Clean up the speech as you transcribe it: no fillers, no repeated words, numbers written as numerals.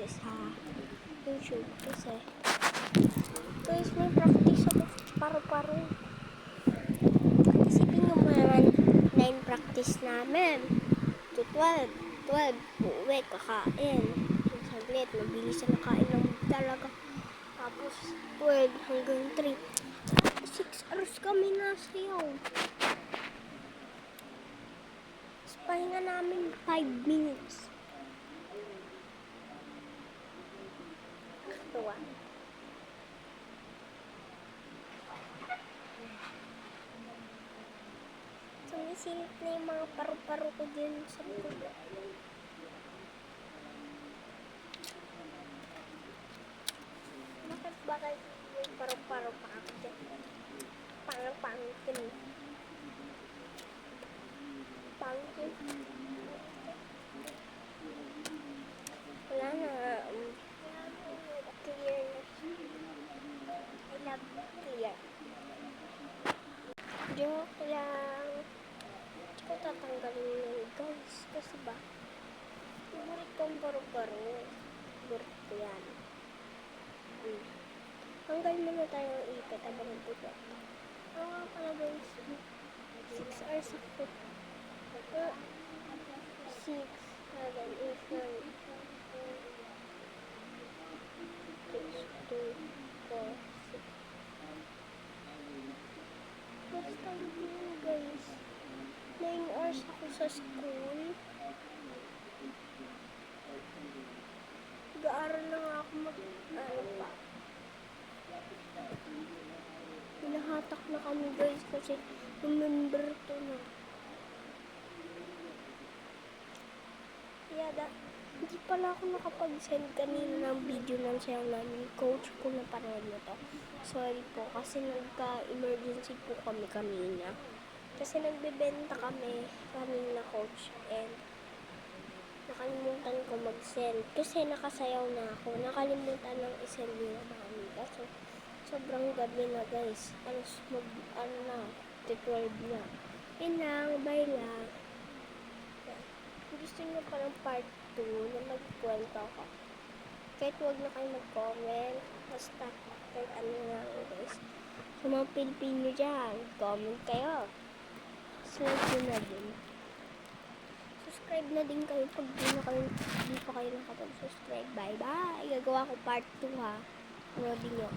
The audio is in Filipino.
sa YouTube kasi guys, may practice ako paru-paro. Isipin nyo mo naman 9 practice namin to 12 uuwi, kakain saglit, mabilis na kain lang talaga, tapos 12 hanggang 3, 6 hours kami nasayaw. Pahinga namin 5 minutes. Tuwa. Sumisilip na yung mga paru-paro ko din sa likod. Bakit yung paru-paro pa ako dyan? Pangkin. Wala na. Clear na. I love clear. Joke lang. Hindi ko tatanggalin yun, guys. Kasi ba? Favorite kong paru-paro. Favorite ko yan. Hanggang muna tayo ng ipit. Abang puto. Oo nga pala, guys. 6 hours ako. 6, 7, 8, 9, 10, 6, 2, 4, 6. Basta yun, guys. 9 hours ako sa school. Nag-aaral lang ako pa. Hinahatak na kami, guys, kasi November 2 na. Hindi pala ako nakapag-send kanina ng video ng sayaw namin. Coach, kung napanood mo to, sorry po, kasi nagka-emergency po kami kanina. Kasi nagbebenta kami kanina, coach, and nakalimutan ko mag-send. Kasi nakasayaw na ako. Nakalimutan ng isend nila mami. Kasi sobrang gabi na, guys. Ano 12 na. Yun lang, bye lang. Gusto nyo pa ng part 2 na magkwento ako. Kahit huwag na kayo mag-comment. Basta, kahit ano lang, guys. Sa mga Pilipino dyan, comment kayo. Subscribe na din. Subscribe na din kayo pag di pa kayo nakapag-subscribe. Bye-bye! Gagawa ko part 2 ha. Ano din nyo.